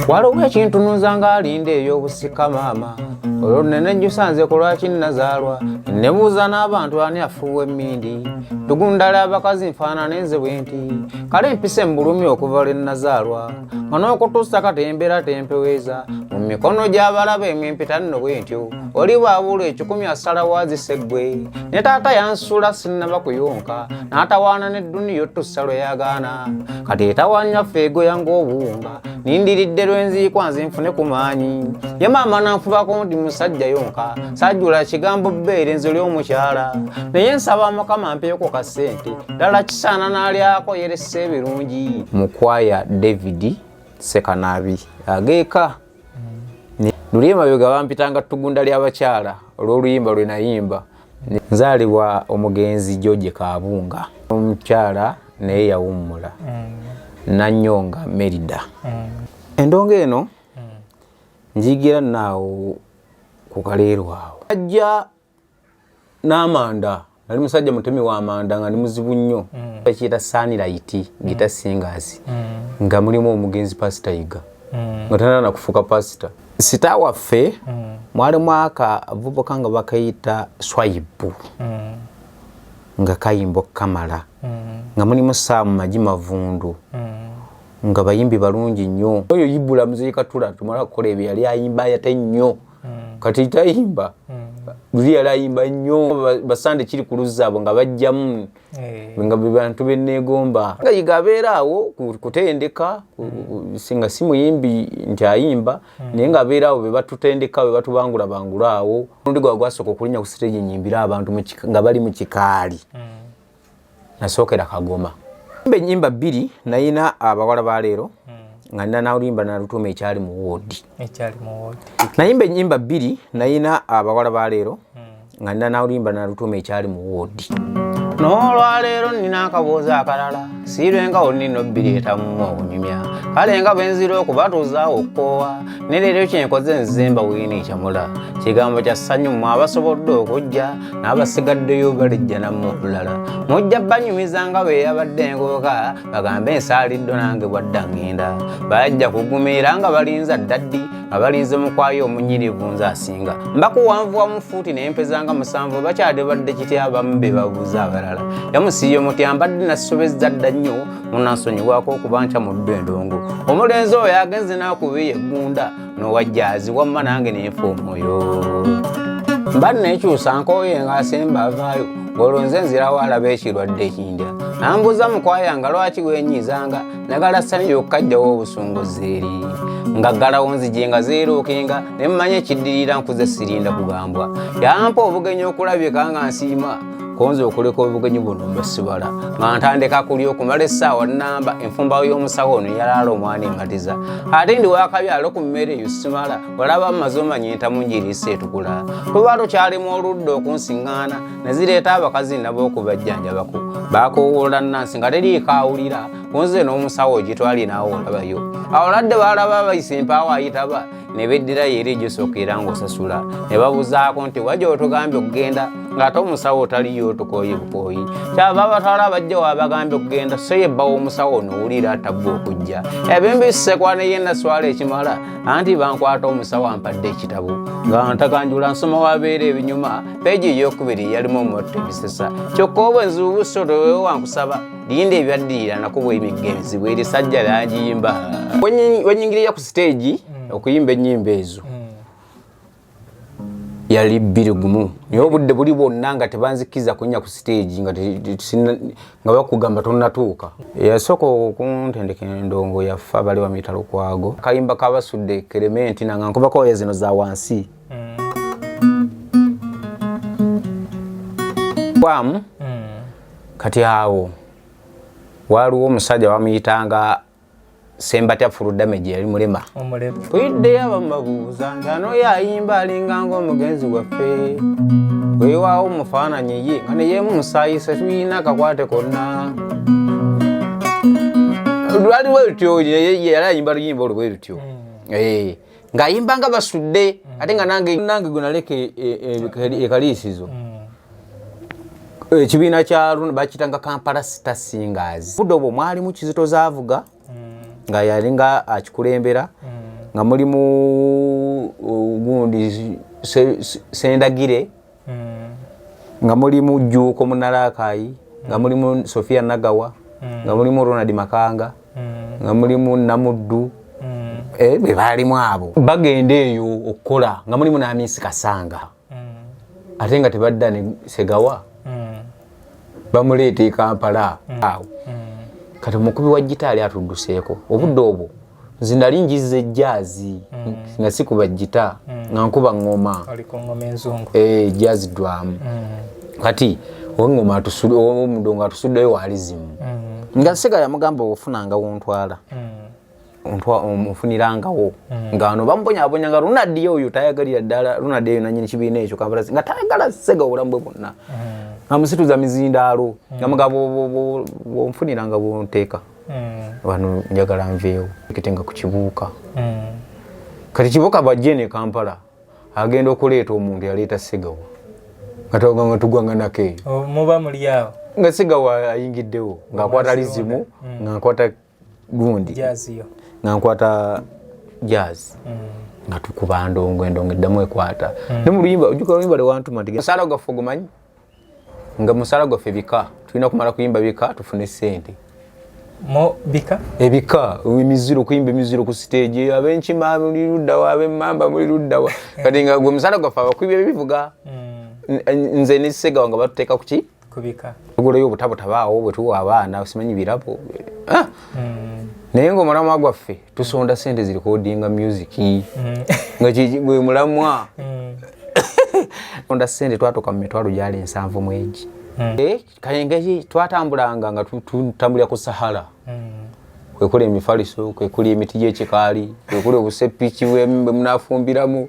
Waliwo ekintu nuzanga alinde ey'obusika maama olwo nene njusanze ku lwaki nazaalwa nebuuza n'abantu ani afuuwa emmindi tugundala abakazi nfaananenze bwe nti kale mpise mbulumi okuva lwe nazaalwa nga n'okutuusa katembera tempeweza mu mikono gy'abalabe emimpita nno bwe ntyo oli bwabula ekikumi asalawo aziseggwe ne taata yansula sinnaba kuyonka n'atawaana n'edduniya otussa lwe yagaana kati etawanya feegoya ng'obuwunga nindiridde lwenziikwa nze nfune ku maanyi ye maama nanfubako ndi musajja yonka sajjula kigambo bbeere nze ly'omukyala naye nsaba mukama mpeeko ka ssente ddala kisaana n'alyako yeressa ebirungi mukwaya David Ssekanaabi ageeka luli emabega bampitanga ttugunda ly'abakyala olw'oluyimba lwe nayimba nzaalibwa omugenzi George Kaabunga omukyala naye yawummula Nanyonga Merida endonga eno njigira naawo ku kaleero awo ajja n'amanda nali musajja mutemi w'amanda nga ndi muzibu nnyo bakiyita Sunlight Gita Singers nga mulimu omugenzi Pastor Yiga nga tanana nakufuuka pastor sita waffe mwalimu akavubuka nga bakayita Swaibu nga kayimbo kamala nga mulimu Saamu Maji Mavundu nga bayimbi balungi nnyo oyo Ibula Muzee Katula tumala kukola ebyo yali ayimba yate nnyo kati tayimba luli yali ayimba nnyo basande kiri ku luzabo nga bajjamu nga bantu benneegomba nga Yiga abeera awo kutendeka singa si muyimbi nti ayimba naye nga abeera awo be batutendeka be batubangula bangula awo ondi gwasooka okulinnya ku stage nyimbira abantu nga bali mu kikaali nasookera Kagoma ennyimba bbiri nayina abawala ba leero nga nina n'oluyimba nalutuuma ekyali mu woodi nayimba ennyimba bbiri nayina abawala ba leero nga nina n'oluyimba nalutuuma ekyali mu woodi n'olwaleero nina akaboozi akalala siirwengawo nino bbiri etamu okunyumya kale nga bwe nzira okubatuuzaawo okukoowa ne leero kyenkoze nzimba wiina ekyamula kigambo kya ssanyu mmwe abasobodde okujja n'abasigaddeyo balijja nammwe olulala mujja banyumiza nga bwe yabadde ngooka bagambe ensaaliddo nange bwadda ngenda bajja kugumiira nga balinza ddaddi nga balinze mukwayo omunyirivu nze asinga mbakuwanvuwa mu fuuti n'empezanga musanvu bakyade badde kitya abamu be babuuza abalala yamusiiye muti mbadde nasobezza dda nnyo munansonyiwako okuba nkyamudde endongo omulenzi oyo agenze n'akubiya eggunda n'owajjaazi wamma nange nenfa omwoyo mbadde nekyusa nkooye ng'asemba avaayo olwo nze nzirawo alaba ekirwadde ekindya nambuuza mukwaya nga lwaki wenyizanga nagala ssani yokkajjawo obusunguzi eri nga ggalawo nzije nga zeerookenga ne mmanya ekiddirira nkuze sirinda kugambwa yampa obugenyi okulabyeka nga nsiima konze okuleka obugenyi buno mbasibala nga ntandika kuli okumala essaawa nnamba enfumbawo y'omusawo ono yalaala omwana ematiza ate ndi wakabyalo ku mmere eyo simala olaba mmaze omanya entamu njiriisa etukula tuba tukyalimu oludda okunsiŋŋaana ne zireeta abakazi nabo okubajjanjabako baakowoola nnansi nga teriikaawulira kunze n'omusawo gitwalinaawo olabayo awo ladde baalaba abayisa empaawo ayitaba ne beddirayo eri egyosooka era ng'osasula ne babuzaako nti wajja otugambye okugenda ng'ate omusawo otaliyo otukooye bukooyi kyava abatwala abajja waabagambye okugenda so yebbawo omusawo onowulira atabba okujja ebyo mbissekwa ne yenna swala ekimala anti bankwata omusawo ampadde ekitabo nga ntaganjula nsoma wabeera ebinyuma peegi eyokubiri yalimu omutte ebisesa kyokka obwenzubuso towewo wankusaba linda ebyaddirira nakubwa emigga emizibu eri sajja lyagiyimba wenyingirira ku stage okuyimba ennyimba ezo yali bbiri gumu naye obudde buli bwonna nga tebanzikiza kunnya ku stage nga bakugamba tonnatuuka yasooka okuntendeka endongo yaffe abali bamuyita Lukwago kayimba kabasudde kerementi nanga nkubako oyo zino za wansi kwamu kati awo waliwo omusajja bamuyitanga Sembatya Full Damage yali mulema tuyiddeyo abamubabuuza nti ano yayimba alinga ng'omugenzi waffe weewaawo mufaananyi ye nga neyemu musaayisa tuyina akakwate konna lwali bwe lutyo yali ayimba luyimba olwo bwe lutyo ng'ayimba nga basudde ate nga nange gwe naleka ekaliisizo ekibiina kya bakitanga Kampala Star Singers budde obwo mwalimu Kizito Zaavuga nga yalinga akikulembera nga mulimu gundi Sendagire nga mulimu Jjuuko Munalakayi nga mulimu Sofia Nagawa nga mulimu Ronald Makanga nga mulimu Namuddu be balimu abo bagenda eyo okukola nga mulimu n'Amisi Kasanga ate nga tebadda ne Segawa bamuleeta e Kampala awo kati omukubi wa gitaali atudduseeko obudde obwo nze nali njizza ejjaazi nga sikuba gita nga nkuba ngoma jazz drum kati owengoma omudongo atusuddeyo waalizimu nga Sega yamugamba ofunanga wontwala ofuniraangawo nga ano bamubonyabonya nga Ronald oyo tayagalira ddala Ronald eyo nanyini kibiina ekyo Kampala nga tayagala Sega obulamu bwe bwonna amusituza mizindaalo nga mugabo bwonfuniranga bwonteeka wano njagala nveewo kitenga ku kibuuka kati kibuuka bwajje ne Kampala agenda okuleeta omuntu yaleeta Segawa nga tugwanga nake muba muli awo nga Segawa ayingiddewo ng'akwata lizimu nga nkwata gundi nga nkwata jazz nga tukuba ndongo eddamu ekwata ne mu luyimba ojjuka oluyimba lwewantuma nti musaala gwaffe ogumanyi nga musaala gwaffe bika tulina kumala kuyimba bika tufune ssente bika ebika emiziro kuyimba emiziro ku stage abenkima muli luddawa abemmamba muli luddawa kati nga gwe musaala gwaffe abakubi ebivuga nze ne Sega nga batuteeka kuki kubika ogulayo obutabo tabaawo bwe tuwa abaana simanyi birabo naye ng'omulamwa gwaffe tusonda ssente zirikodinga music nga gwe mulamwa onda ssente twatoka mu mitwalo gyali 7 mwegi kayengeri twatambulanga nga tutambulira ku Sahara kwekuli emifaliso kwekuli emiti gy'ekikaali kwekuli obuseppiki bwe munafumbiramu